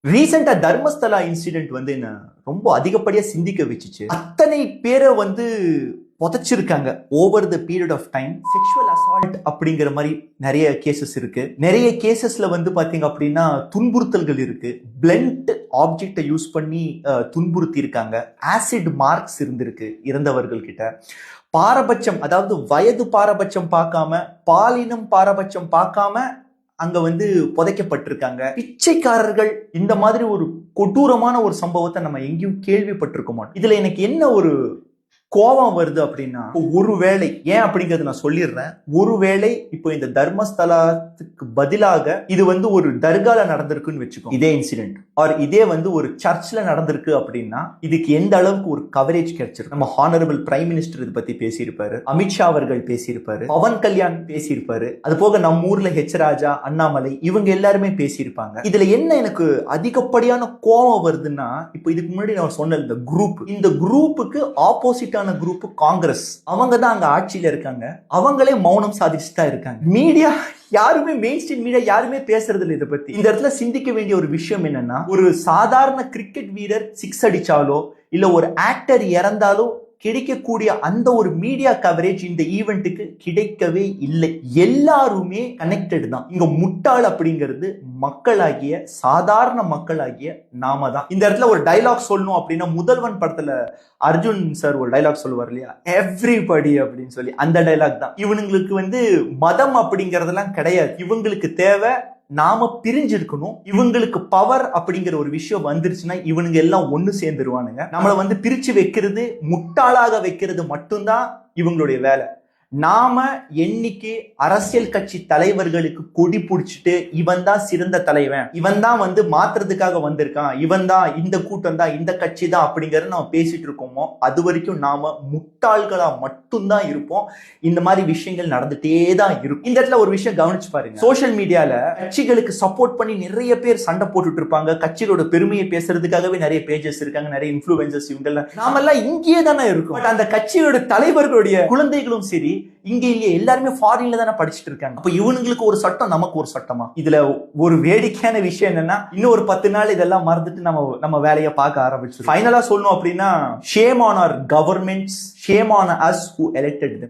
ரீசெண்டா தர்மஸ்தலா இன்சிடென்ட் வந்து என்ன ரொம்ப அதிகப்படியா சிந்திக்க வச்சுச்சு. அத்தனை பேரை வந்து புதைச்சிருக்காங்க over the period of time. Sexual assault அப்படிங்கிற மாதிரி நிறைய கேசஸ் இருக்கு. நிறைய கேசஸ்ல வந்து பாத்தீங்க அப்படின்னா துன்புறுத்தல்கள் இருக்கு. பிளண்ட் ஆப்ஜெக்டை யூஸ் பண்ணி துன்புறுத்தி இருக்காங்க. ஆசிட் மார்க்ஸ் இருந்திருக்கு இறந்தவர்கள் கிட்ட. பாரபட்சம், அதாவது வயது பாரபட்சம் பார்க்காம, பாலினம் பாரபட்சம் பார்க்காம அங்க வந்து புதைக்கப்பட்டிருக்காங்க. பிச்சைக்காரர்கள், இந்த மாதிரி ஒரு கொடூரமான ஒரு சம்பவத்தை நம்ம எங்கேயும் கேள்விப்பட்டிருக்க மாட்டோம். இதுல எனக்கு என்ன ஒரு கோபம் வருது அப்படின்னா, ஒருவேளை ஏன் அப்படிங்கறது நான் சொல்லிடுறேன். ஒருவேளை இப்போ இந்த தர்மஸ்தலத்துக்கு பதிலாக இது வந்து ஒரு தர்கால நடந்திருக்குன்னு வச்சுக்கோ, இதே இன்சிடென்ட் ஆர் இதே வந்து ஒரு சர்ச்ல நடந்திருக்கு அப்படின்னா இதுக்கு எந்த அளவுக்கு ஒரு கவரேஜ் கிடைச்சிருக்கு. நம்ம ஹானரபிள் பிரைம் மினிஸ்டர் இதை பத்தி பேசியிருப்பாரு, அமித்ஷா அவர்கள் பேசியிருப்பாரு, பவன் கல்யாண் பேசியிருப்பாரு, அது போக நம்ம ஊர்ல ஹெச் ராஜா, அண்ணாமலை இவங்க எல்லாருமே பேசியிருப்பாங்க. இதுல என்ன எனக்கு அதிகப்படியான கோபம் வருதுன்னா, இப்போ இதுக்கு முன்னாடி நான் சொன்ன இந்த குரூப்புக்கு ஆப்போசிட் குரூப் காங்கிரஸ், அவங்க தான் அங்க ஆட்சியில இருக்காங்க. அவங்களே மௌனம் சாதிச்சுட்டா இருக்காங்க. மீடியா யாருமே, மெயின் ஸ்ட்ரீம் மீடியா யாருமே பேசுறது இல்லை இதை பத்தி. இந்த இடத்துல சிந்திக்க வேண்டிய ஒரு விஷயம் என்னன்னா, ஒரு சாதாரண கிரிக்கெட் வீரர் சிக்ஸ் அடிச்சாலோ இல்ல ஒரு ஆக்டர் இறந்தாலோ கிடைக்கக்கூடிய அந்த ஒரு மீடியா கவரேஜ் இந்த ஈவெண்ட்டுக்கு கிடைக்கவே இல்லை. எல்லாருமே கனெக்டட் தான். இங்க முட்டாள் அப்படிங்கிறது மக்களாகிய, சாதாரண மக்களாகிய நாம தான். இந்த இடத்துல ஒரு டைலாக் சொல்லணும் அப்படின்னா, முதல்வன் படத்துல அர்ஜுன் சார் ஒரு டைலாக் சொல்லுவார் இல்லையா, எவ்ரிபடி அப்படின்னு சொல்லி, அந்த டைலாக் தான். இவனுங்களுக்கு வந்து மதம் அப்படிங்கறதெல்லாம் கிடையாது. இவங்களுக்கு தேவை நாம பிரிஞ்சிருக்கணும். இவங்களுக்கு பவர் அப்படிங்கிற ஒரு விஷயம் வந்துருச்சுன்னா இவனுங்க எல்லாம் ஒண்ணு சேர்ந்துருவானுங்க. நம்மளை வந்து பிரிச்சு வைக்கிறது, முட்டாளாக வைக்கிறது மட்டும்தான் இவங்களுடைய வேலை. நாம என்னைக்கு அரசியல் கட்சி தலைவர்களுக்கு கொடி பிடிச்சிட்டு இவன் தான் சிறந்த தலைவன், இவன் தான் வந்து மாத்துறதுக்காக வந்திருக்கான், இவன் தான், இந்த கூட்டம் தான், இந்த கட்சி தான் அப்படிங்கறத நம்ம பேசிட்டு இருக்கோமோ அது வரைக்கும் நாம முட்டாள்களா மட்டும்தான் இருப்போம். இந்த மாதிரி விஷயங்கள் நடந்துட்டே தான் இருக்கும். இந்த இடத்துல ஒரு விஷயம் கவனிச்சு பாருங்க. சோசியல் மீடியால கட்சிகளுக்கு சப்போர்ட் பண்ணி நிறைய பேர் சண்டை போட்டுட்டு இருப்பாங்க. கட்சிகளோட பெருமையை பேசுறதுக்காகவே நிறைய பேஜஸ் இருக்காங்க, நிறைய இன்ஃபுளுசர்ஸ். இவங்க நாமெல்லாம் இங்கேயே தானே இருக்கும். பட் அந்த கட்சியோட தலைவர்களுடைய குழந்தைகளும் சரி இங்க இல்லையே, எல்லாருமே ஃபாரின்ல தானே படிச்சுட்டு இருக்காங்க. அப்ப இவனுங்களுக்கு ஒரு சட்டம், நமக்கு ஒரு சட்டமா? இதுல ஒரு வேடிக்கையான விஷயம் என்னன்னா, இன்னும் ஒரு 10 நாள் இதெல்லாம் மறந்துட்டு நம்ம வேலையை பார்க்க ஆரம்பிச்சு. ஃபைனலா சொல்லணும் அப்படின்னா, shame on our governments, shame on us who elected them.